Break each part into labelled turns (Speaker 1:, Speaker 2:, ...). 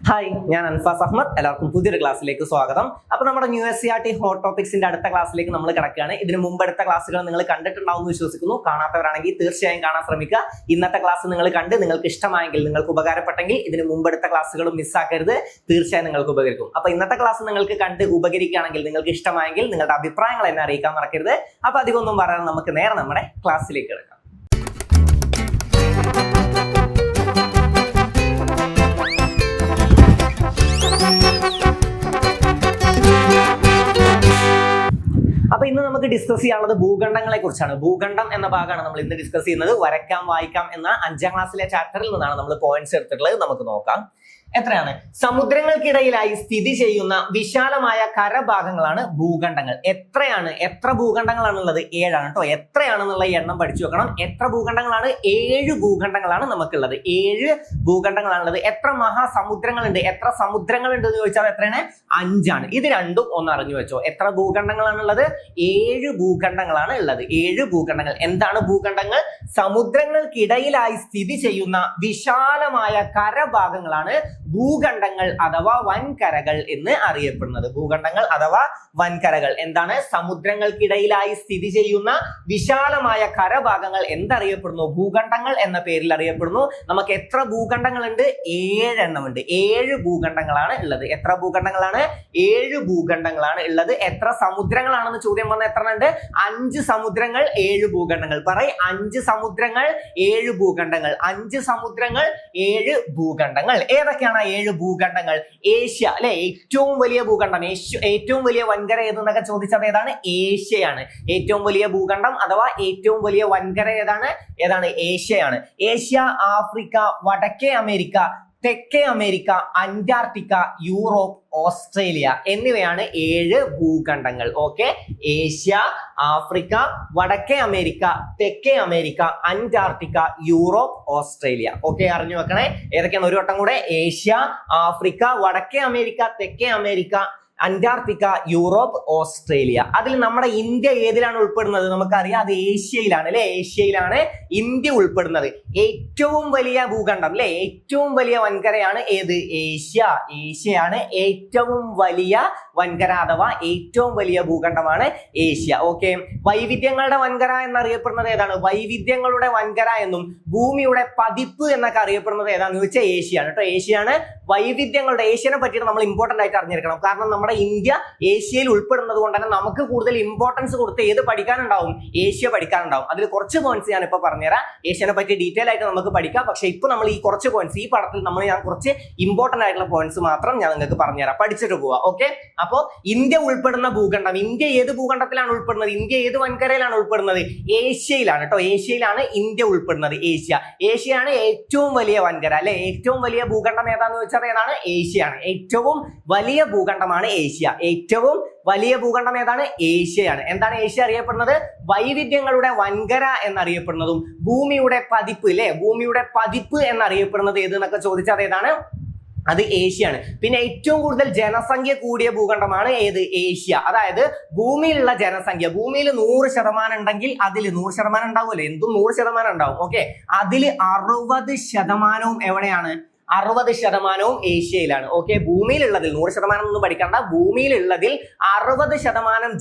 Speaker 1: Hi, ഞാൻ അൻഫാസ് അഹമ്മദ്. എല്ലാവർക്കും പുതിയൊരു ക്ലാസ്സിലേക്ക് സ്വാഗതം. അപ്പോൾ നമ്മുടെ ന്യൂ SCERT ഹോട്ട് ടോപ്പിക്സിന്റെ അടുത്ത ക്ലാസ്സിലേക്ക് നമ്മൾ കിടക്കുകയാണ്. ഇതിന് മുമ്പ് അടുത്ത ക്ലാസ്സുകൾ നിങ്ങൾ കണ്ടിട്ടുണ്ടാവുമെന്ന് വിശ്വസിക്കുന്നു. കാണാത്തവരാണെങ്കിൽ തീർച്ചയായും കാണാൻ ശ്രമിക്കുക. ഇന്നത്തെ ക്ലാസ് നിങ്ങൾ കണ്ട് നിങ്ങൾക്ക് ഇഷ്ടമായെങ്കിൽ, നിങ്ങൾക്ക് ഉപകാരപ്പെട്ടെങ്കിൽ ഇതിന് മുമ്പ് അടുത്ത ക്ലാസ്സുകളും മിസ്സാക്കരുത്. തീർച്ചയായും നിങ്ങൾക്ക് ഉപകരിക്കും. അപ്പോൾ ഇന്നത്തെ ക്ലാസ് നിങ്ങൾക്ക് കണ്ട് ഉപകരിക്കുകയാണെങ്കിൽ, നിങ്ങൾക്ക് ഇഷ്ടമായെങ്കിൽ നിങ്ങളുടെ അഭിപ്രായങ്ങൾ എന്നെ അറിയിക്കാൻ മറക്കരുത്. അപ്പോൾ അധികമൊന്നും പറയാതെ നമുക്ക് നേരെ നമ്മുടെ ക്ലാസ്സിലേക്ക് കിടക്കാം. അപ്പൊ ഇന്ന് നമുക്ക് ഡിസ്കസ് ചെയ്യാനുള്ളത് ഭൂഖണ്ഡങ്ങളെ കുറിച്ചാണ്. ഭൂഖണ്ഡം എന്ന ഭാഗമാണ് നമ്മൾ ഇന്ന് ഡിസ്കസ് ചെയ്യുന്നത്. വരയ്ക്കാം വായിക്കാം എന്ന 5ാം ക്ലാസ്സിലെ ചാപ്റ്ററിൽ നിന്നാണ് നമ്മൾ പോയിന്റ്സ് എടുത്തിട്ടുള്ളത്. നമുക്ക് നോക്കാം. എത്രയാണ്? സമുദ്രങ്ങൾക്കിടയിലായി സ്ഥിതി ചെയ്യുന്ന വിശാലമായ കരഭാഗങ്ങളാണ് ഭൂഖണ്ഡങ്ങൾ. എത്ര ഭൂഖണ്ഡങ്ങളാണുള്ളത്? 7 ആണ് കേട്ടോ. എത്രയാണെന്നുള്ള എണ്ണം പഠിച്ചു വെക്കണം. എത്ര ഭൂഖണ്ഡങ്ങളാണ്? 7 ഭൂഖണ്ഡങ്ങളാണ് നമുക്കുള്ളത്. 7 ഭൂഖണ്ഡങ്ങളാണുള്ളത്. എത്ര മഹാസമുദ്രങ്ങളുണ്ട്? എത്ര സമുദ്രങ്ങളുണ്ട് എന്ന് ചോദിച്ചാൽ എത്രയാണ്? 5 ആണ്. ഇത് രണ്ടും ഒന്ന് അറിഞ്ഞു വെച്ചോ. എത്ര ഭൂഖണ്ഡങ്ങളാണുള്ളത്? 7 ഭൂഖണ്ഡങ്ങളാണ് ഉള്ളത്. 7 ഭൂഖണ്ഡങ്ങൾ. എന്താണ് ഭൂഖണ്ഡങ്ങൾ? സമുദ്രങ്ങൾക്കിടയിലായി സ്ഥിതി ചെയ്യുന്ന വിശാലമായ കരഭാഗങ്ങളാണ് ഭൂഖണ്ഡങ്ങൾ അഥവാ വൻകരകൾ എന്ന് അറിയപ്പെടുന്നത്. ഭൂഖണ്ഡങ്ങൾ അഥവാ വൻകരകൾ എന്താണ്? സമുദ്രങ്ങൾക്കിടയിലായി സ്ഥിതി ചെയ്യുന്ന വിശാലമായ കരഭാഗങ്ങൾ എന്തറിയപ്പെടുന്നു? ഭൂഖണ്ഡങ്ങൾ എന്ന പേരിൽ അറിയപ്പെടുന്നു. നമുക്ക് എത്ര ഭൂഖണ്ഡങ്ങളുണ്ട്? 7 എണ്ണമുണ്ട്. 7 ഭൂഖണ്ഡങ്ങളാണ് ഉള്ളത്. എത്ര ഭൂഖണ്ഡങ്ങളാണ്? 7 ഭൂഖണ്ഡങ്ങളാണ് ഉള്ളത്. എത്ര സമുദ്രങ്ങളാണെന്ന് ചോദ്യം വന്ന എത്ര ഉണ്ട്? 5 സമുദ്രങ്ങൾ 7 ഭൂഖണ്ഡങ്ങൾ. പറയ്, 5 സമുദ്രങ്ങൾ 7 ഭൂഖണ്ഡങ്ങൾ. 5 സമുദ്രങ്ങൾ 7 ഭൂഖണ്ഡങ്ങൾ. ഏതൊക്കെയാണ് 7 ഭൂഖണ്ഡങ്ങൾ? ഏഷ്യ അല്ലെ, ഏറ്റവും വലിയ ഭൂഖണ്ഡം. ഏറ്റവും വലിയ വൻകര ഏതെന്നൊക്കെ ചോദിച്ചത് ഏതാണ്? ഏഷ്യയാണ്. ഏറ്റവും വലിയ ഭൂഖണ്ഡം അഥവാ ഏറ്റവും വലിയ വൻകര ഏതാണ്? ഏഷ്യയാണ്. ഏഷ്യ, ആഫ്രിക്ക, വടക്കേ അമേരിക്ക, തെക്കേ അമേരിക്ക, അന്റാർട്ടിക്ക, യൂറോപ്പ്, ഓസ്ട്രേലിയ എന്നിവയാണ് 7 ഭൂഖണ്ഡങ്ങൾ. ഓക്കെ, ഏഷ്യ, ആഫ്രിക്ക, വടക്കേ അമേരിക്ക, തെക്കേ America, Antarctica, Europe, Australia. Okay, അറിഞ്ഞു വെക്കണേ. ഏതൊക്കെയാണ്? ഒരു വട്ടം കൂടെ. ഏഷ്യ, ആഫ്രിക്ക, വടക്കേ അമേരിക്ക, തെക്കേ അമേരിക്ക, അന്റാർട്ടിക്ക, യൂറോപ്പ്, ഓസ്ട്രേലിയ. അതിൽ നമ്മുടെ ഇന്ത്യ ഏതിലാണ് ഉൾപ്പെടുന്നത്? നമുക്കറിയാം, അത് ഏഷ്യയിലാണ് അല്ലെ. ഏഷ്യയിലാണ് ഇന്ത്യ ഉൾപ്പെടുന്നത്. ഏറ്റവും വലിയ ഭൂഖണ്ഡം അല്ലെ, ഏറ്റവും വലിയ വൻകരയാണ് ഏത്? ഏഷ്യ. ഏഷ്യയാണ് ഏറ്റവും വലിയ വൻകര അഥവാ ഏറ്റവും വലിയ ഭൂഖണ്ഡമാണ് ഏഷ്യ. ഓക്കെ, വൈവിധ്യങ്ങളുടെ വൻകര എന്നറിയപ്പെടുന്നത് ഏതാണ്? വൈവിധ്യങ്ങളുടെ വൻകര എന്നും ഭൂമിയുടെ പതിപ്പ് എന്നൊക്കെ അറിയപ്പെടുന്നത് ഏതാണെന്ന് ചോദിച്ചാൽ ഏഷ്യയാണ് കേട്ടോ. ഏഷ്യയാണ് വൈവിധ്യങ്ങളുടെ. ഏഷ്യനെ പറ്റിയിട്ട് നമ്മൾ ഇമ്പോർട്ടന്റ് ആയിട്ട് അറിഞ്ഞിരിക്കണം. കാരണം നമ്മുടെ ഇന്ത്യ ഏഷ്യയിൽ ഉൾപ്പെടുന്നത് കൊണ്ട് തന്നെ നമുക്ക് കൂടുതൽ ഇമ്പോർട്ടൻസ് കൊടുത്ത് ഏത് പഠിക്കാനുണ്ടാവും? ഏഷ്യ പഠിക്കാനുണ്ടാവും. അതിൽ കുറച്ച് പോയിന്റ്സ് ഞാൻ ഇപ്പൊ പറഞ്ഞുതരാം. ഏഷ്യനെ പറ്റി ഡീറ്റെയിൽ ആയിട്ട് നമുക്ക് പഠിക്കാം. പക്ഷെ ഇപ്പൊ നമ്മൾ ഈ കുറച്ച് പോയിന്റ്സ്, ഈ പടത്തിൽ ഞാൻ കുറച്ച് ഇമ്പോർട്ടന്റ് ആയിട്ടുള്ള പോയിന്റ്സ് മാത്രം ഞാൻ നിങ്ങൾക്ക് പറഞ്ഞുതരാം. പഠിച്ചിട്ട് പോവാം. ഓക്കെ, അപ്പോ ഇന്ത്യ ഉൾപ്പെടുന്ന ഭൂഖണ്ഡം. ഇന്ത്യ ഏത് ഭൂഖണ്ഡത്തിലാണ് ഉൾപ്പെടുന്നത്? ഇന്ത്യ ഏത് വൻകരയിലാണ് ഉൾപ്പെടുന്നത്? ഏഷ്യയിലാണ് കേട്ടോ. ഏഷ്യയിലാണ് ഇന്ത്യ ഉൾപ്പെടുന്നത്. ഏഷ്യയാണ് ഏറ്റവും വലിയ വൻകര അല്ലെ. ഏറ്റവും വലിയ ഭൂഖണ്ഡം ഏതാന്ന് ചോദിച്ചാൽ ഏതാണ്? ഏഷ്യയാണ്. ഏറ്റവും വലിയ ഭൂഖണ്ഡമാണ് ഏഷ്യ. ഏറ്റവും വലിയ ഭൂഖണ്ഡം ഏതാണ്? ഏഷ്യയാണ്. എന്താണ് ഏഷ്യ അറിയപ്പെടുന്നത്? വൈവിധ്യങ്ങളുടെ വൻകര എന്നറിയപ്പെടുന്നതും ഭൂമിയുടെ പതിപ്പ് അല്ലെ, ഭൂമിയുടെ പതിപ്പ് എന്നറിയപ്പെടുന്നത് ഏത് എന്നൊക്കെ ചോദിച്ചാൽ ഏതാണ്? അത് ഏഷ്യയാണ്. പിന്നെ ഏറ്റവും കൂടുതൽ ജനസംഖ്യ കൂടിയ ഭൂഖണ്ഡമാണ് ഏത്? ഏഷ്യ. അതായത് ഭൂമിയിലുള്ള ജനസംഖ്യ, ഭൂമിയിൽ 100% ഉണ്ടെങ്കിൽ അതിൽ 100% ഉണ്ടാവുമല്ലോ, എന്തും 100% ഉണ്ടാവും. ഓക്കെ, അതിൽ 60% എവിടെയാണ്? 60% ഏഷ്യയിലാണ്. ഓക്കെ, ഭൂമിയിലുള്ളതിൽ 100% ഒന്നും പഠിക്കണ്ട. ഭൂമിയിലുള്ളതിൽ 60%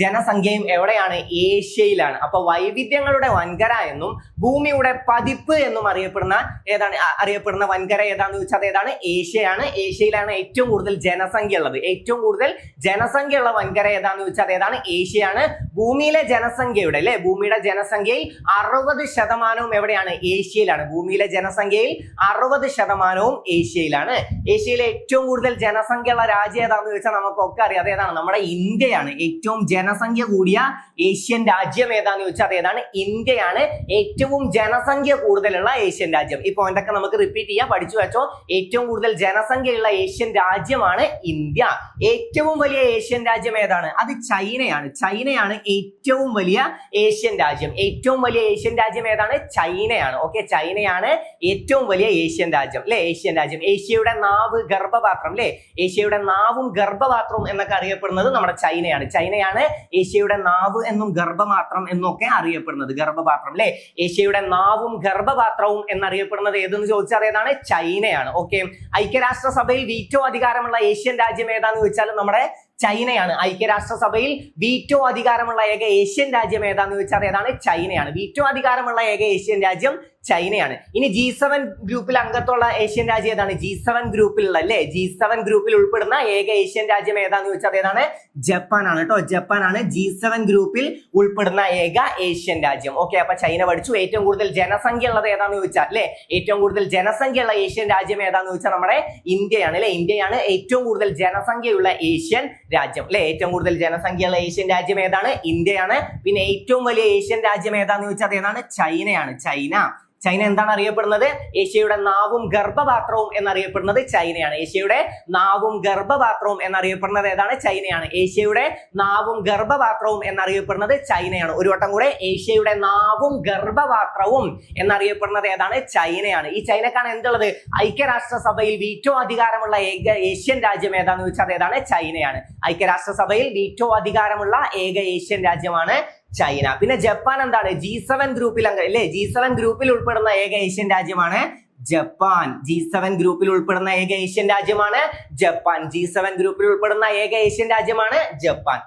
Speaker 1: ജനസംഖ്യയും എവിടെയാണ്? ഏഷ്യയിലാണ്. അപ്പൊ വൈവിധ്യങ്ങളുടെ വൻകര എന്നും ഭൂമിയുടെ പതിപ്പ് എന്നും അറിയപ്പെടുന്ന വൻകര ഏതാണെന്ന് ചോദിച്ചാൽ ഏതാണ്? ഏഷ്യയാണ്. ഏഷ്യയിലാണ് ഏറ്റവും കൂടുതൽ ജനസംഖ്യ ഉള്ളത്. ഏറ്റവും കൂടുതൽ ജനസംഖ്യ ഉള്ള വൻകര ഏതാണെന്ന് ചോദിച്ചാൽ ഏതാണ്? ഏഷ്യയാണ്. ഭൂമിയിലെ ജനസംഖ്യയുടെ അല്ലെ, ഭൂമിയുടെ ജനസംഖ്യയിൽ 60% എവിടെയാണ്? ഏഷ്യയിലാണ്. ഭൂമിയിലെ ജനസംഖ്യയിൽ 60% ഏഷ്യയിലാണ്. ഏഷ്യയിലെ ഏറ്റവും കൂടുതൽ ജനസംഖ്യയുള്ള രാജ്യം ഏതാണെന്ന് ചോദിച്ചാൽ നമുക്കൊക്കെ അറിയാം, ഏതാണ്? നമ്മുടെ ഇന്ത്യയാണ്. ഏറ്റവും ജനസംഖ്യ കൂടിയ ഏഷ്യൻ രാജ്യം ഏതാണെന്ന് ചോദിച്ചാൽ ഏതാണ്? ഇന്ത്യയാണ് ഏറ്റവും ജനസംഖ്യ കൂടുതലുള്ള ഏഷ്യൻ രാജ്യം. ഈ പോയിന്റ് ഒക്കെ നമുക്ക് റിപ്പീറ്റ് ചെയ്യാം, പഠിച്ചു വെച്ചോ. ഏറ്റവും കൂടുതൽ ജനസംഖ്യയുള്ള ഏഷ്യൻ രാജ്യമാണ് ഇന്ത്യ. ഏറ്റവും വലിയ ഏഷ്യൻ രാജ്യം ഏതാണ്? അത് ചൈനയാണ്. ചൈനയാണ് ഏറ്റവും വലിയ ഏഷ്യൻ രാജ്യം? ഏറ്റവും വലിയ ഏഷ്യൻ രാജ്യം ഏതാണ്? ചൈനയാണ്. ഓക്കെ, ചൈനയാണ് ഏറ്റവും വലിയ ഏഷ്യൻ രാജ്യം അല്ലെ? ഏഷ്യൻ രാജ്യം. ഏഷ്യയുടെ നാവ് ഗർഭപാത്രം അല്ലെ? ഏഷ്യയുടെ നാവും ഗർഭപാത്രവും എന്നൊക്കെ അറിയപ്പെടുന്നത് നമ്മുടെ ചൈനയാണ്. ചൈനയാണ് ഏഷ്യയുടെ നാവ് എന്നും ഗർഭപാത്രം എന്നൊക്കെ അറിയപ്പെടുന്നത്. ഗർഭപാത്രം അല്ലെ? ഏഷ്യയുടെ നാവും ഗർഭപാത്രവും എന്നറിയപ്പെടുന്നത് ഏതെന്ന് ചോദിച്ചാൽ ഏതാണ്? ചൈനയാണ്. ഓക്കെ, ഐക്യരാഷ്ട്രസഭയിൽ വീറ്റോ അധികാരമുള്ള ഏഷ്യൻ രാജ്യം ഏതാന്ന് ചോദിച്ചാൽ നമ്മുടെ ചൈനയാണ്. ഐക്യരാഷ്ട്രസഭയിൽ വീറ്റോ അധികാരമുള്ള ഏക ഏഷ്യൻ രാജ്യം ഏതാന്ന് ചോദിച്ചാൽ ഏതാണ്? ചൈനയാണ്. വീറ്റോ അധികാരമുള്ള ഏക ഏഷ്യൻ രാജ്യം ചൈനയാണ്. ഇനി G7 ഗ്രൂപ്പിൽ അംഗത്തുള്ള ഏഷ്യൻ രാജ്യം ഏതാണ്? G7 ഗ്രൂപ്പിലുള്ള അല്ലെ? G7 ഗ്രൂപ്പിൽ ഉൾപ്പെടുന്ന ഏക ഏഷ്യൻ രാജ്യം ഏതാന്ന് ചോദിച്ചാൽ ഏതാണ്? ജപ്പാനാണ് കേട്ടോ. ജപ്പാനാണ് G7 ഗ്രൂപ്പിൽ ഉൾപ്പെടുന്ന ഏക ഏഷ്യൻ രാജ്യം. ഓക്കെ, അപ്പൊ ചൈന പഠിച്ചു. ഏറ്റവും കൂടുതൽ ജനസംഖ്യ ഉള്ളത് ഏതാന്ന് ചോദിച്ചാൽ അല്ലെ? ഏറ്റവും കൂടുതൽ ജനസംഖ്യ ഉള്ള ഏഷ്യൻ രാജ്യം ഏതാന്ന് ചോദിച്ചാൽ നമ്മുടെ ഇന്ത്യയാണ് അല്ലെ? ഇന്ത്യയാണ് ഏറ്റവും കൂടുതൽ ജനസംഖ്യയുള്ള ഏഷ്യൻ രാജ്യം അല്ലെ? ഏറ്റവും കൂടുതൽ ജനസംഖ്യയുള്ള ഏഷ്യൻ രാജ്യം ഏതാണ്? ഇന്ത്യയാണ്. പിന്നെ ഏറ്റവും വലിയ ഏഷ്യൻ രാജ്യം ഏതാന്ന് ചോദിച്ചാൽ ഏതാണ്? ചൈനയാണ്. ചൈന എന്താണ് അറിയപ്പെടുന്നത്? ഏഷ്യയുടെ നാവും ഗർഭപാത്രവും എന്നറിയപ്പെടുന്നത് ചൈനയാണ്. ഏഷ്യയുടെ നാവും ഗർഭപാത്രവും എന്നറിയപ്പെടുന്നത് ഏതാണ്? ചൈനയാണ്. ഏഷ്യയുടെ നാവും ഗർഭപാത്രവും എന്നറിയപ്പെടുന്നത് ചൈനയാണ്. ഒരു വട്ടം കൂടെ, ഏഷ്യയുടെ നാവും ഗർഭപാത്രവും എന്നറിയപ്പെടുന്നത് ഏതാണ്? ചൈനയാണ്. ഈ ചൈനക്കാണ് എന്തുള്ളത്? ഐക്യരാഷ്ട്രസഭയിൽ വീറ്റോ അധികാരമുള്ള ഏക ഏഷ്യൻ രാജ്യം ഏതാന്ന് ചോദിച്ചാൽ ഏതാണ്? ചൈനയാണ്. ഐക്യരാഷ്ട്രസഭയിൽ വീറ്റോ അധികാരമുള്ള ഏക ഏഷ്യൻ രാജ്യമാണ് ചൈന. പിന്നെ ജപ്പാൻ എന്താണ്? G7 ഗ്രൂപ്പിൽ അല്ലേ? G7 ഗ്രൂപ്പിൽ ഉൾപ്പെടുന്ന ഏക ഏഷ്യൻ രാജ്യമാണ് ജപ്പാൻ. G7 ഗ്രൂപ്പിൽ ഉൾപ്പെടുന്ന ഏക ഏഷ്യൻ രാജ്യമാണ് ജപ്പാൻ. G7 ഗ്രൂപ്പിൽ ഉൾപ്പെടുന്ന ഏക ഏഷ്യൻ രാജ്യമാണ് ജപ്പാൻ.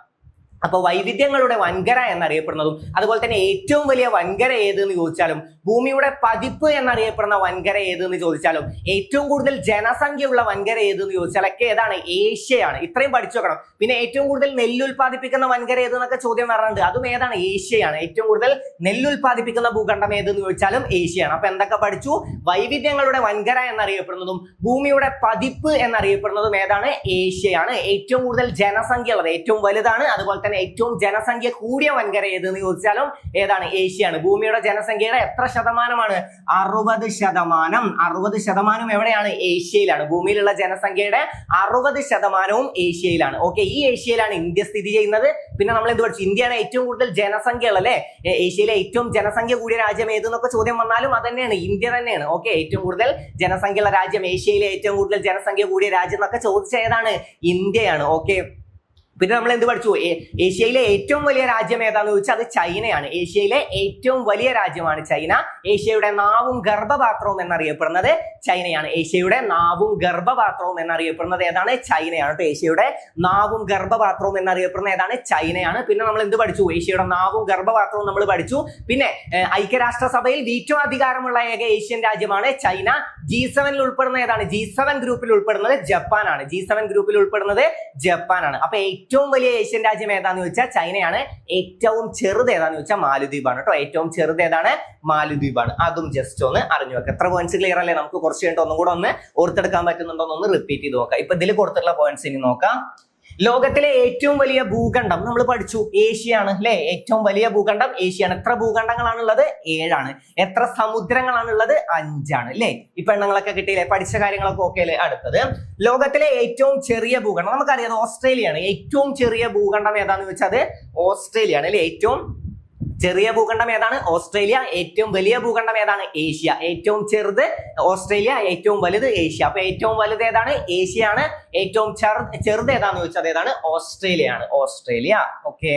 Speaker 1: അപ്പൊ വൈവിധ്യങ്ങളുടെ വൻകര എന്നറിയപ്പെടുന്നതും അതുപോലെ തന്നെ ഏറ്റവും വലിയ വൻകര ഏതെന്ന് ചോദിച്ചാലും, ഭൂമിയുടെ പതിപ്പ് എന്നറിയപ്പെടുന്ന വൻകര ഏതെന്ന് ചോദിച്ചാലും, ഏറ്റവും കൂടുതൽ ജനസംഖ്യയുള്ള വൻകര ഏതെന്ന് ചോദിച്ചാലൊക്കെ ഏതാണ്? ഏഷ്യയാണ്. ഇത്രയും പഠിച്ചു വെക്കണം. പിന്നെ ഏറ്റവും കൂടുതൽ നെല്ലുൽപാദിപ്പിക്കുന്ന വൻകര ഏതെന്നൊക്കെ ചോദ്യം വരാറുണ്ട്. അതും ഏതാണ്? ഏഷ്യയാണ്. ഏറ്റവും കൂടുതൽ നെല്ലുൽപാദിപ്പിക്കുന്ന ഭൂഖണ്ഡം ഏതെന്ന് ചോദിച്ചാലും ഏഷ്യയാണ്. അപ്പൊ എന്തൊക്കെ പഠിച്ചു? വൈവിധ്യങ്ങളുടെ വൻകര എന്നറിയപ്പെടുന്നതും ഭൂമിയുടെ പതിപ്പ് എന്നറിയപ്പെടുന്നതും ഏതാണ്? ഏഷ്യയാണ്. ഏറ്റവും കൂടുതൽ ജനസംഖ്യ ഉള്ളത്, ഏറ്റവും വലുതാണ്. അതുപോലെ തന്നെ ഏറ്റവും ജനസംഖ്യ കൂടിയ വൻകര ഏതെന്ന് ചോദിച്ചാലും ഏതാണ്? ഏഷ്യയാണ്. ഭൂമിയുടെ ജനസംഖ്യയുടെ എത്ര ശതമാനമാണ്? 60%. 60% എവിടെയാണ്? ഏഷ്യയിലാണ്. ഭൂമിയിലുള്ള ജനസംഖ്യയുടെ 60% ഏഷ്യയിലാണ്. ഓക്കെ, ഈ ഏഷ്യയിലാണ് ഇന്ത്യ സ്ഥിതി ചെയ്യുന്നത്. പിന്നെ നമ്മൾ എന്ത് പഠിച്ചു? ഇന്ത്യയാണ് ഏറ്റവും കൂടുതൽ ജനസംഖ്യ ഉള്ള അല്ലെ? ഏഷ്യയിലെ ഏറ്റവും ജനസംഖ്യ കൂടിയ രാജ്യം ഏതെന്നൊക്കെ ചോദ്യം വന്നാലും അത് തന്നെയാണ്, ഇന്ത്യ തന്നെയാണ്. ഓക്കെ, ഏറ്റവും കൂടുതൽ ജനസംഖ്യയുള്ള രാജ്യം, ഏഷ്യയിലെ ഏറ്റവും കൂടുതൽ ജനസംഖ്യ കൂടിയ രാജ്യം എന്നൊക്കെ ചോദിച്ച ഏതാണ്? ഇന്ത്യയാണ്. ഓക്കെ, പിന്നെ നമ്മൾ എന്ത് പഠിച്ചു? ഏഷ്യയിലെ ഏറ്റവും വലിയ രാജ്യം ഏതാന്ന് ചോദിച്ചാൽ അത് ചൈനയാണ്. ഏഷ്യയിലെ ഏറ്റവും വലിയ രാജ്യമാണ് ചൈന. ഏഷ്യയുടെ നാവും ഗർഭപാത്രവും എന്നറിയപ്പെടുന്നത് ചൈനയാണ്. ഏഷ്യയുടെ നാവും ഗർഭപാത്രവും എന്നറിയപ്പെടുന്നത് ഏതാണ്? ചൈനയാണ്. ഏഷ്യയുടെ നാവും ഗർഭപാത്രവും എന്നറിയപ്പെടുന്നത് ഏതാണ്? ചൈനയാണ്. പിന്നെ നമ്മൾ എന്ത് പഠിച്ചു? ഏഷ്യയുടെ നാവും ഗർഭപാത്രവും നമ്മൾ പഠിച്ചു. പിന്നെ ഐക്യരാഷ്ട്രസഭയിൽ വീറ്റോ അധികാരമുള്ള ഏക ഏഷ്യൻ രാജ്യമാണ് ചൈന. G7 ഉൾപ്പെടുന്ന ഏതാണ്? G7 ഗ്രൂപ്പിൽ ഉൾപ്പെടുന്നത് ജപ്പാനാണ്. G7 ഗ്രൂപ്പിൽ ഉൾപ്പെടുന്നത് ജപ്പാനാണ്. അപ്പൊ ഏറ്റവും വലിയ ഏഷ്യൻ രാജ്യം ഏതാന്ന് ചോദിച്ചാൽ ചൈനയാണ്. ഏറ്റവും ചെറുത് ഏതാന്ന് ചോദിച്ചാൽ മാലദ്വീപാണ് കേട്ടോ. ഏറ്റവും ചെറുത് ഏതാണ്? മാലദ്വീപാണ്. അതും ജസ്റ്റ് ഒന്ന് അറിഞ്ഞു വെക്കാം. എത്ര പോയിന്റ്സ് ക്ലിയർ അല്ലേ? നമുക്ക് കുറച്ച് കഴിഞ്ഞിട്ട് ഒന്നും കൂടെ ഒന്ന് ഓർത്തെടുക്കാൻ പറ്റുന്നുണ്ടോ എന്ന് റിപ്പീറ്റ് ചെയ്ത് നോക്കാം. ഇപ്പൊ ഇതിൽ കൊടുത്തിട്ടുള്ള പോയിന്റ്സ് ഇനി നോക്കാം. ലോകത്തിലെ ഏറ്റവും വലിയ ഭൂഖണ്ഡം നമ്മൾ പഠിച്ചു ഏഷ്യയാണ് അല്ലെ? ഏറ്റവും വലിയ ഭൂഖണ്ഡം ഏഷ്യയാണ്. എത്ര ഭൂഖണ്ഡങ്ങളാണുള്ളത്? 7ആണ്. എത്ര സമുദ്രങ്ങളാണുള്ളത്? 5ആണ് അല്ലെ? ഇപ്പൊ എണ്ണങ്ങളൊക്കെ കിട്ടിയില്ലേ? പഠിച്ച കാര്യങ്ങളൊക്കെ ഓക്കെ അല്ലേ? അടുത്തത് ലോകത്തിലെ ഏറ്റവും ചെറിയ ഭൂഖണ്ഡം നമുക്കറിയാം ഓസ്ട്രേലിയയാണ്. ഏറ്റവും ചെറിയ ഭൂഖണ്ഡം ഏതാന്ന് വെച്ചാൽ അത് ഓസ്ട്രേലിയയാണ് അല്ലെ? ഏറ്റവും ചെറിയ ഭൂഖണ്ഡം ഏതാണ്? ഓസ്ട്രേലിയ. ഏറ്റവും വലിയ ഭൂഖണ്ഡം ഏതാണ്? ഏഷ്യ. ഏറ്റവും ചെറുത് ഓസ്ട്രേലിയ, ഏറ്റവും വലുത് ഏഷ്യ. അപ്പൊ ഏറ്റവും വലുത് ഏതാണ്? ഏഷ്യയാണ്. ഏറ്റവും ചെറുത് ഏതാന്ന് ചോദിച്ചാൽ ഏതാണ്? ഓസ്ട്രേലിയയാണ്. ഓസ്ട്രേലിയ. ഓക്കെ,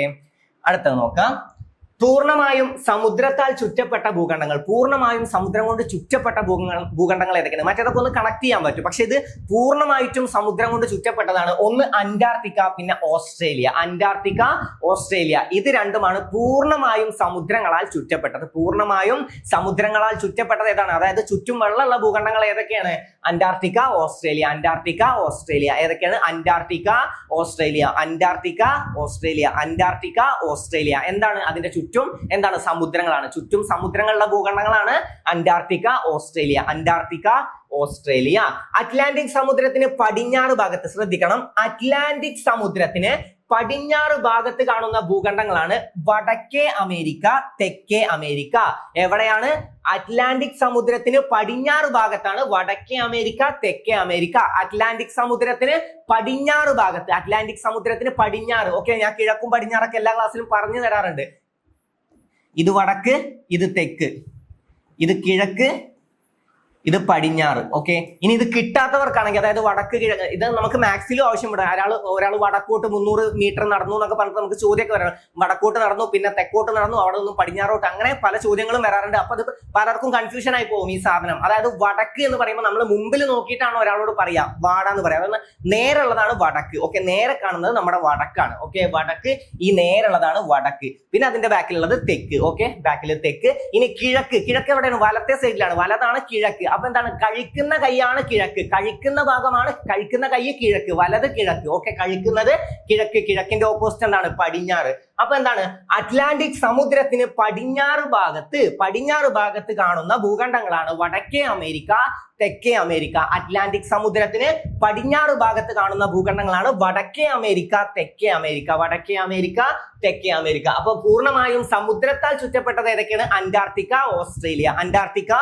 Speaker 1: അടുത്തത് നോക്കാം. പൂർണ്ണമായും സമുദ്രത്താൽ ചുറ്റപ്പെട്ട ഭൂഖണ്ഡങ്ങൾ. പൂർണ്ണമായും സമുദ്രം കൊണ്ട് ചുറ്റപ്പെട്ട ഭൂഖണ്ഡങ്ങൾ ഏതൊക്കെയാണ്? മറ്റേതൊക്കെ ഒന്ന് കണക്ട് ചെയ്യാൻ പറ്റും, പക്ഷെ ഇത് പൂർണ്ണമായിട്ടും സമുദ്രം കൊണ്ട് ചുറ്റപ്പെട്ടതാണ്. ഒന്ന് അന്റാർട്ടിക്ക, പിന്നെ ഓസ്ട്രേലിയ. അന്റാർട്ടിക്ക, ഓസ്ട്രേലിയ, ഇത് രണ്ടുമാണ് പൂർണ്ണമായും സമുദ്രങ്ങളാൽ ചുറ്റപ്പെട്ടത്. പൂർണ്ണമായും സമുദ്രങ്ങളാൽ ചുറ്റപ്പെട്ടത് ഏതാണ്? അതായത് ചുറ്റും വെള്ളമുള്ള ഭൂഖണ്ഡങ്ങൾ ഏതൊക്കെയാണ്? Antarctica, Australia. അന്റാർട്ടിക്ക, ഓസ്ട്രേലിയ ഏതൊക്കെയാണ്? Antarctica, Australia. Antarctica, Australia. Antarctica, Australia. എന്താണ്? അതിന്റെ ചുറ്റും എന്താണ്? സമുദ്രങ്ങളാണ്. ചുറ്റും സമുദ്രങ്ങളുള്ള ഭൂഖണ്ഡങ്ങളാണ് Antarctica, Australia. Antarctica, Australia. Atlantic സമുദ്രത്തിന് പടിഞ്ഞാറ് ഭാഗത്ത് ശ്രദ്ധിക്കണം. അറ്റ്ലാന്റിക് സമുദ്രത്തിന് പടിഞ്ഞാറ് ഭാഗത്ത് കാണുന്ന ഭൂഖണ്ഡങ്ങളാണ് വടക്കേ അമേരിക്ക, തെക്കേ അമേരിക്ക. എവിടെയാണ്? അറ്റ്ലാന്റിക് സമുദ്രത്തിന് പടിഞ്ഞാറ് ഭാഗത്താണ് വടക്കേ അമേരിക്ക, തെക്കേ അമേരിക്ക. അറ്റ്ലാന്റിക് സമുദ്രത്തിന് പടിഞ്ഞാറ് ഭാഗത്ത്, അറ്റ്ലാന്റിക് സമുദ്രത്തിന് പടിഞ്ഞാറ്. ഓക്കെ, ഞാൻ കിഴക്കും പടിഞ്ഞാറൊക്കെ എല്ലാ ക്ലാസ്സിലും പറഞ്ഞു തരാറുണ്ട്. ഇത് വടക്ക്, ഇത് തെക്ക്, ഇത് കിഴക്ക്, ഇത് പടിഞ്ഞാറ്. ഓക്കെ, ഇനി ഇത് കിട്ടാത്തവർക്കാണെങ്കിൽ, അതായത് വടക്ക് കിഴക്ക്, ഇത് നമുക്ക് മാത്സിലും ആവശ്യമുണ്ട്. ഒരാൾ വടക്കോട്ട് 300 മീറ്റർ നടന്നു എന്നൊക്കെ പറഞ്ഞിട്ട് നമുക്ക് ചോദ്യമൊക്കെ വരാം. വടക്കോട്ട് നടന്നു, പിന്നെ തെക്കോട്ട് നടന്നു, അവിടെ നിന്നും പടിഞ്ഞാറോട്ട്, അങ്ങനെ പല ചോദ്യങ്ങളും വരാറുണ്ട്. അപ്പൊ അത് പലർക്കും കൺഫ്യൂഷൻ ആയി പോകും ഈ സാധനം. അതായത് വടക്ക് എന്ന് പറയുമ്പോൾ നമ്മൾ മുമ്പിൽ നോക്കിയിട്ടാണ് ഒരാളോട് പറയാ വാടാന്ന് പറയാം. അതായത് നേരുള്ളതാണ് വടക്ക്. ഓക്കെ, നേരെ കാണുന്നത് നമ്മുടെ വടക്കാണ്. ഓക്കെ, വടക്ക്, ഈ നേരുള്ളതാണ് വടക്ക്. പിന്നെ അതിന്റെ ബാക്കിലുള്ളത് തെക്ക്. ഓക്കെ, ബാക്കിൽ തെക്ക്. ഇനി കിഴക്ക്, കിഴക്ക് എവിടെയാണ്? വലത്തെ സൈഡിലാണ്, വലതാണ് കിഴക്ക്. അപ്പൊ എന്താണ്? കഴിക്കുന്ന കൈയാണ് കിഴക്ക്, കഴിക്കുന്ന ഭാഗമാണ്, കഴിക്കുന്ന കൈ കിഴക്ക്, വലത് കിഴക്ക്. ഓക്കെ, കഴിക്കുന്നത് കിഴക്ക്, കിഴക്കിന്റെ ഓപ്പോസിറ്റ് എന്താണ്? പടിഞ്ഞാറ്. അപ്പൊ എന്താണ്? അറ്റ്ലാന്റിക് സമുദ്രത്തിന് പടിഞ്ഞാറ് ഭാഗത്ത് കാണുന്ന ഭൂഖണ്ഡങ്ങളാണ് വടക്കേ അമേരിക്ക, തെക്കേ അമേരിക്ക. അറ്റ്ലാന്റിക് സമുദ്രത്തിന് പടിഞ്ഞാറ് ഭാഗത്ത് കാണുന്ന ഭൂഖണ്ഡങ്ങളാണ് വടക്കേ അമേരിക്ക, തെക്കേ അമേരിക്ക, വടക്കേ അമേരിക്ക, തെക്കേ അമേരിക്ക. അപ്പൊ പൂർണ്ണമായും സമുദ്രത്താൽ ചുറ്റപ്പെട്ടത് ഏതൊക്കെയാണ്? Antarctica, Australia. Antarctica,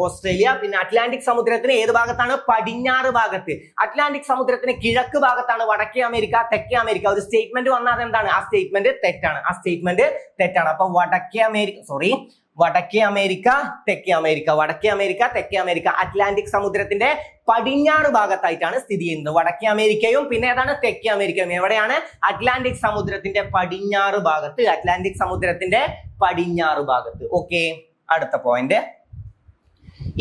Speaker 1: Australia. പിന്നെ അറ്റ്ലാന്റിക് സമുദ്രത്തിന് ഏത് ഭാഗത്താണ്? പടിഞ്ഞാറ് ഭാഗത്ത്. അറ്റ്ലാന്റിക് സമുദ്രത്തിന് കിഴക്ക് ഭാഗത്താണ് വടക്കേ അമേരിക്ക, തെക്കേ അമേരിക്ക. ഒരു സ്റ്റേറ്റ്മെന്റ് വന്നാൽ എന്താണ്? ആ സ്റ്റേറ്റ്മെന്റ് തെറ്റാണ്. അപ്പൊ വടക്കേ അമേരിക്ക, തെക്കേ അമേരിക്ക, വടക്കേ അമേരിക്ക, തെക്കേ അമേരിക്ക അറ്റ്ലാന്റിക് സമുദ്രത്തിന്റെ പടിഞ്ഞാറ് ഭാഗത്തായിട്ടാണ് സ്ഥിതി ചെയ്യുന്നത്. വടക്കേ അമേരിക്കയും പിന്നെ ഏതാണ്? തെക്കേ അമേരിക്കയും. എവിടെയാണ്? അറ്റ്ലാന്റിക് സമുദ്രത്തിന്റെ പടിഞ്ഞാറ് ഭാഗത്ത്, അറ്റ്ലാന്റിക് സമുദ്രത്തിന്റെ പടിഞ്ഞാറ് ഭാഗത്ത്. ഓക്കെ, അടുത്ത പോയിന്റ്.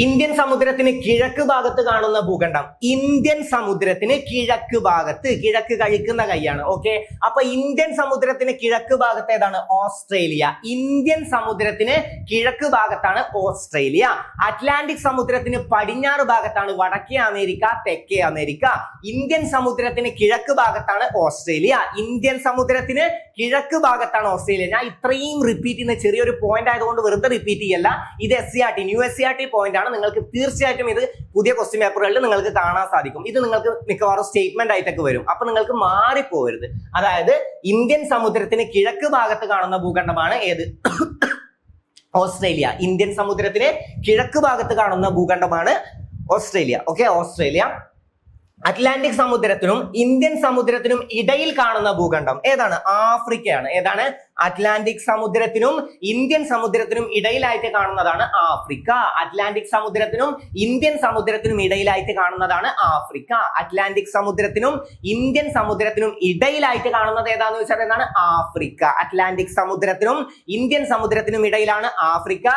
Speaker 1: ഇന്ത്യൻ സമുദ്രത്തിന് കിഴക്ക് ഭാഗത്ത് കാണുന്ന ഭൂഖണ്ഡം. ഇന്ത്യൻ സമുദ്രത്തിന് കിഴക്ക് ഭാഗത്ത്, കിഴക്ക് കഴിക്കുന്ന കൈയാണ്. ഓക്കെ, അപ്പൊ ഇന്ത്യൻ സമുദ്രത്തിന് കിഴക്ക് ഭാഗത്ത് ഏതാണ്? ഓസ്ട്രേലിയ. ഇന്ത്യൻ സമുദ്രത്തിന് കിഴക്ക് ഭാഗത്താണ് ഓസ്ട്രേലിയ. അറ്റ്ലാന്റിക് സമുദ്രത്തിന് പടിഞ്ഞാറ് ഭാഗത്താണ് വടക്കേ അമേരിക്ക, തെക്കേ അമേരിക്ക. ഇന്ത്യൻ സമുദ്രത്തിന് കിഴക്ക് ഭാഗത്താണ് ഓസ്ട്രേലിയ. ഇന്ത്യൻ സമുദ്രത്തിന് കിഴക്ക് ഭാഗത്താണ് ഓസ്ട്രേലിയ. ഞാൻ ഇത്രയും റിപ്പീറ്റ് ചെയ്യുന്ന ചെറിയൊരു പോയിന്റ് ആയതുകൊണ്ട് വെറുതെ റിപ്പീറ്റ് ചെയ്യല്ല. ഇത് SCERT, ന്യൂ SCERT പോയിന്റ് ആണ്. നിങ്ങൾക്ക് തീർച്ചയായിട്ടും ഇത് പുതിയ ക്വസ്റ്റ്യൻ പേപ്പറുകളിൽ നിങ്ങൾക്ക് കാണാൻ സാധിക്കും. ഇത് നിങ്ങൾക്ക് മിക്കവാറും സ്റ്റേറ്റ്മെന്റ് ആയിട്ടൊക്കെ വരും. അപ്പൊ നിങ്ങൾക്ക് മാറിപ്പോവരുത്. അതായത് ഇന്ത്യൻ സമുദ്രത്തിന് കിഴക്ക് ഭാഗത്ത് കാണുന്ന ഭൂഖണ്ഡമാണ് ഏത്? ഓസ്ട്രേലിയ. ഇന്ത്യൻ സമുദ്രത്തിന് കിഴക്ക് ഭാഗത്ത് കാണുന്ന ഭൂഖണ്ഡമാണ് ഓസ്ട്രേലിയ. Okay, Australia. അറ്റ്ലാന്റിക് സമുദ്രത്തിനും ഇന്ത്യൻ സമുദ്രത്തിനും ഇടയിൽ കാണുന്ന ഭൂഖണ്ഡം ഏതാണ്? ആഫ്രിക്കയാണ്. ഏതാണ്? അറ്റ്ലാന്റിക് സമുദ്രത്തിനും ഇന്ത്യൻ സമുദ്രത്തിനും ഇടയിലായിട്ട് കാണുന്നതാണ് ആഫ്രിക്ക. അറ്റ്ലാന്റിക് സമുദ്രത്തിനും ഇന്ത്യൻ സമുദ്രത്തിനും ഇടയിലായിട്ട് കാണുന്നതാണ് ആഫ്രിക്ക. അറ്റ്ലാന്റിക് സമുദ്രത്തിനും ഇന്ത്യൻ സമുദ്രത്തിനും ഇടയിലായിട്ട് കാണുന്നത് ഏതാന്ന് വെച്ചാൽ എന്താണ്? ആഫ്രിക്ക. അറ്റ്ലാന്റിക് സമുദ്രത്തിനും ഇന്ത്യൻ സമുദ്രത്തിനും ഇടയിലാണ് ആഫ്രിക്ക.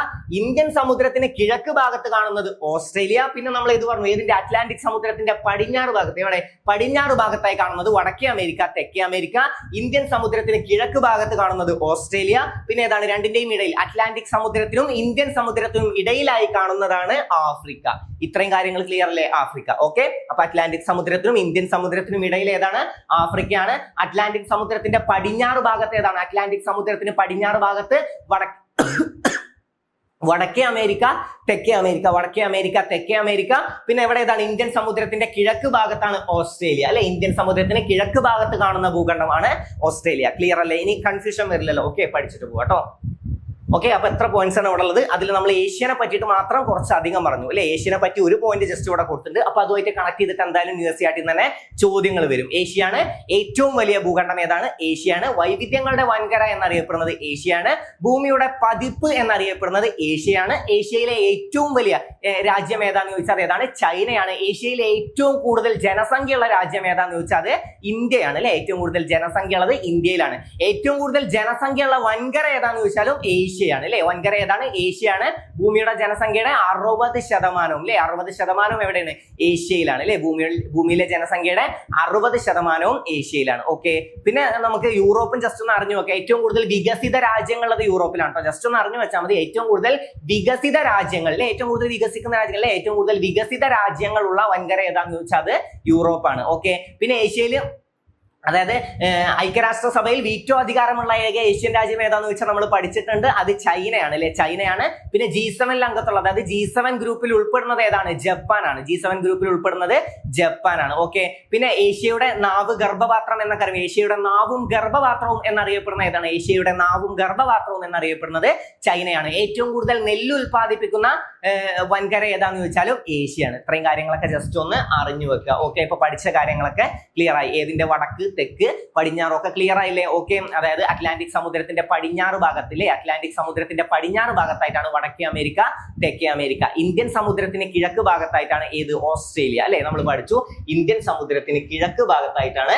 Speaker 1: ഇന്ത്യൻ സമുദ്രത്തിന് കിഴക്ക് ഭാഗത്ത് കാണുന്നത് ഓസ്ട്രേലിയ. പിന്നെ നമ്മൾ ഇത് പറഞ്ഞു, ഏതിന്റെ? അറ്റ്ലാന്റിക് സമുദ്രത്തിന്റെ പടിഞ്ഞാറ് ഭാഗത്ത്. എവിടെ? പടിഞ്ഞാറ് ഭാഗത്തായി കാണുന്നത് വടക്കേ അമേരിക്ക, തെക്കേ അമേരിക്ക. ഇന്ത്യൻ സമുദ്രത്തിന് കിഴക്ക് ഭാഗത്ത് കാണുന്നത് ഓസ്ട്രേലിയ. പിന്നെ ഏതാണ്? രണ്ടിന്റെയും ഇടയിൽ, അറ്റ്ലാന്റിക് സമുദ്രത്തിനും ഇന്ത്യൻ സമുദ്രത്തിനും ഇടയിലായി കാണുന്നതാണ് ആഫ്രിക്ക. ഇത്രയും കാര്യങ്ങൾ ക്ലിയർ അല്ലേ? ആഫ്രിക്ക. ഓക്കെ, അപ്പൊ അറ്റ്ലാന്റിക് സമുദ്രത്തിനും ഇന്ത്യൻ സമുദ്രത്തിനും ഇടയിൽ ഏതാണ്? ആഫ്രിക്കയാണ്. അറ്റ്ലാന്റിക് സമുദ്രത്തിന്റെ പടിഞ്ഞാറ് ഭാഗത്ത് ഏതാണ്? അറ്റ്ലാന്റിക് സമുദ്രത്തിന് പടിഞ്ഞാറ് ഭാഗത്ത് വടക്കേ അമേരിക്ക, തെക്കേ അമേരിക്ക, വടക്കേ അമേരിക്ക, തെക്കേ അമേരിക്ക. പിന്നെ എവിടെ ഏതാണ്? ഇന്ത്യൻ സമുദ്രത്തിന്റെ കിഴക്ക് ഭാഗത്താണ് ഓസ്ട്രേലിയ. അല്ലെ, ഇന്ത്യൻ സമുദ്രത്തിന് കിഴക്ക് ഭാഗത്ത് കാണുന്ന ഭൂഖണ്ഡമാണ് ഓസ്ട്രേലിയ. ക്ലിയർ അല്ലേ? ഇനി കൺഫ്യൂഷൻ വരില്ലല്ലോ. ഓക്കെ, പഠിച്ചിട്ട് പോവാട്ടോ. ഓക്കെ, അപ്പൊ എത്ര പോയിന്റ്സ് ആണ് ഇവിടെ ഉള്ളത്? അതിൽ നമ്മൾ ഏഷ്യനെ പറ്റിയിട്ട് മാത്രം കുറച്ചധികം പറഞ്ഞു അല്ലെ. ഏഷ്യനെ പറ്റി ഒരു പോയിന്റ് ജസ്റ്റ് ഇവിടെ കൊടുത്തിട്ടുണ്ട്. അപ്പൊ അതുമായിട്ട് കണക്ട് ചെയ്തിട്ട് എന്തായാലും യൂണിവേഴ്സിറ്റി തന്നെ ചോദ്യങ്ങൾ വരും. ഏഷ്യയാണ് ഏറ്റവും വലിയ ഭൂഖണ്ഡം ഏതാണ്? ഏഷ്യയാണ്. വൈവിധ്യങ്ങളുടെ വൻകര എന്നറിയപ്പെടുന്നത് ഏഷ്യയാണ്. ഭൂമിയുടെ പതിപ്പ് എന്നറിയപ്പെടുന്നത് ഏഷ്യയാണ്. ഏഷ്യയിലെ ഏറ്റവും വലിയ രാജ്യം ഏതാന്ന് ചോദിച്ചാൽ ഏതാണ്? ചൈനയാണ്. ഏഷ്യയിലെ ഏറ്റവും കൂടുതൽ ജനസംഖ്യയുള്ള രാജ്യം ഏതാന്ന് ചോദിച്ചാൽ അത് ഇന്ത്യയാണ് അല്ലെ. ഏറ്റവും കൂടുതൽ ജനസംഖ്യ ഉള്ളത് ഇന്ത്യയിലാണ്. ഏറ്റവും കൂടുതൽ ജനസംഖ്യയുള്ള വൻകര ഏതാന്ന് ചോദിച്ചാലും ഏഷ്യയാണ് അല്ലെ. വൻകര ഏതാണ്? ഏഷ്യയാണ്. ഭൂമിയുടെ ജനസംഖ്യയുടെ 60% അല്ലെ. 60% എവിടെയാണ്? ഏഷ്യയിലാണ് അല്ലെ. ഭൂമിയിലെ ജനസംഖ്യയുടെ 60% ഏഷ്യയിലാണ്. ഓക്കെ, പിന്നെ നമുക്ക് യൂറോപ്പും ജസ്റ്റ് ഒന്ന് അറിഞ്ഞു നോക്കാം. ഏറ്റവും കൂടുതൽ വികസിത രാജ്യങ്ങളുള്ളത് യൂറോപ്പിലാണ് കേട്ടോ. ജസ്റ്റ് ഒന്ന് അറിഞ്ഞു വെച്ചാൽ മതി. ഏറ്റവും കൂടുതൽ വികസിത രാജ്യങ്ങൾ അല്ലെ, ഏറ്റവും കൂടുതൽ വികസിക്കുന്ന രാജ്യങ്ങൾ, ഏറ്റവും കൂടുതൽ വികസിത രാജ്യങ്ങളുള്ള വൻകര ഏതാന്ന് ചോദിച്ചാൽ അത് യൂറോപ്പാണ്. ഓക്കെ, പിന്നെ ഏഷ്യയിൽ അതായത് ഐക്യരാഷ്ട്രസഭയിൽ വീറ്റോ അധികാരമുള്ള ഏക ഏഷ്യൻ രാജ്യം ഏതാന്ന് വെച്ചാൽ നമ്മൾ പഠിച്ചിട്ടുണ്ട്. അത് ചൈനയാണ് അല്ലെ, ചൈനയാണ്. പിന്നെ G7 അംഗത്തുള്ള, അതായത് G7 ഗ്രൂപ്പിൽ ഉൾപ്പെടുന്നത് ഏതാണ്? ജപ്പാനാണ്. G7 ഗ്രൂപ്പിൽ ഉൾപ്പെടുന്നത് ജപ്പാനാണ്. ഓക്കെ. പിന്നെ ഏഷ്യയുടെ നാവ് ഗർഭപാത്രം എന്നൊക്കെ അറിയാം. ഏഷ്യയുടെ നാവും ഗർഭപാത്രവും എന്നറിയപ്പെടുന്ന ഏതാണ്? ഏഷ്യയുടെ നാവും ഗർഭപാത്രവും എന്നറിയപ്പെടുന്നത് ചൈനയാണ്. ഏറ്റവും കൂടുതൽ നെല്ല് ഉൽപ്പാദിപ്പിക്കുന്ന വൻകര ഏതാന്ന് ചോദിച്ചാലും ഏഷ്യയാണ്. ഇത്രയും കാര്യങ്ങളൊക്കെ ജസ്റ്റ് ഒന്ന് അറിഞ്ഞു വെക്കുക. ഓക്കെ, ഇപ്പൊ പഠിച്ച കാര്യങ്ങളൊക്കെ ക്ലിയർ ആയി. ഏതിന്റെ വടക്ക്, തെക്ക്, പടിഞ്ഞാറും ഒക്കെ ക്ലിയർ ആയില്ലേ? ഓക്കെ. അതായത് അറ്റ്ലാന്റിക് സമുദ്രത്തിന്റെ പടിഞ്ഞാറ് ഭാഗത്തില്ലേ, അറ്റ്ലാന്റിക് സമുദ്രത്തിന്റെ പടിഞ്ഞാറ് ഭാഗത്തായിട്ടാണ് വടക്കേ അമേരിക്ക, തെക്കേ അമേരിക്ക. ഇന്ത്യൻ സമുദ്രത്തിന് കിഴക്ക് ഭാഗത്തായിട്ടാണ് ഏത്? ഓസ്ട്രേലിയ അല്ലെ, നമ്മൾ പഠിച്ചു. ഇന്ത്യൻ സമുദ്രത്തിന് കിഴക്ക് ഭാഗത്തായിട്ടാണ്,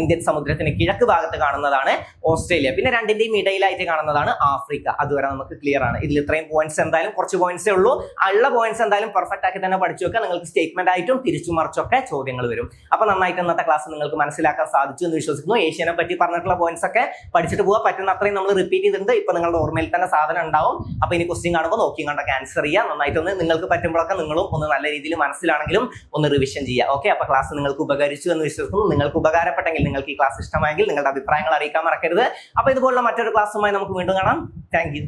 Speaker 1: ഇന്ത്യൻ സമുദ്രത്തിന് കിഴക്ക് ഭാഗത്ത് കാണുന്നതാണ് ഓസ്ട്രേലിയ. പിന്നെ രണ്ടിന്റെയും ഇടയിലായിട്ട് കാണുന്നതാണ് ആഫ്രിക്ക. അതുവരെ നമുക്ക് ക്ലിയർ ആണ്. ഇതിൽ ഇത്രയും പോയിന്റ്സ്, എന്തായാലും കുറച്ച് പോയിന്റ്സേ ഉള്ളൂ. ഉള്ള പോയിന്റ്സ് എന്തായാലും പെർഫെക്റ്റ് ആക്കി തന്നെ പഠിച്ചു വെക്കുക. നിങ്ങൾക്ക് സ്റ്റേറ്റ്മെന്റ് ആയിട്ടും തിരിച്ചു മറിച്ചൊക്കെ ചോദ്യങ്ങൾ വരും. അപ്പൊ നന്നായിട്ട് ഇന്നത്തെ ക്ലാസ് നിങ്ങൾക്ക് മനസ്സിലാക്കാൻ സാധിച്ചു എന്ന് വിശ്വസിക്കുന്നു. ഏഷ്യനെ പറ്റി പറഞ്ഞിട്ടുള്ള പോയിന്റ്സ് ഒക്കെ പഠിച്ചിട്ട് പോകാൻ പറ്റുന്ന അത്രയും നമ്മൾ റിപ്പീറ്റ് ചെയ്തിട്ടുണ്ട്. ഇപ്പൊ നിങ്ങളുടെ ഓർമ്മയിൽ തന്നെ സാധനം ഉണ്ടാവും. അപ്പൊ ഇനി ക്വസ്റ്റ്യൻ കാണുമ്പോൾ നോക്കി കണ്ടൊക്കെ ആൻസർ ചെയ്യുക. നന്നായിട്ടൊന്ന് നിങ്ങൾക്ക് പറ്റുമ്പോഴൊക്കെ നിങ്ങളും ഒന്ന് നല്ല രീതിയിൽ മനസ്സിലാണെങ്കിലും ഒന്ന് റിവിഷൻ ചെയ്യുക. ഓക്കെ, അപ്പൊ ക്ലാസ് നിങ്ങൾക്ക് ഉപകരിച്ചു എന്ന് വിശ്വസിക്കുന്നു. നിങ്ങൾക്ക് ഉപകാരപ്പെട്ടെങ്കിൽ, നിങ്ങൾക്ക് ഈ ക്ലാസ് ഇഷ്ടമായെങ്കിൽ നിങ്ങളുടെ അഭിപ്രായങ്ങൾ അറിയിക്കാൻ മറക്കരുത്. അപ്പൊ ഇതുപോലുള്ള മറ്റൊരു ക്ലാസ്സുമായി നമുക്ക് വീണ്ടും കാണാം. Thank you.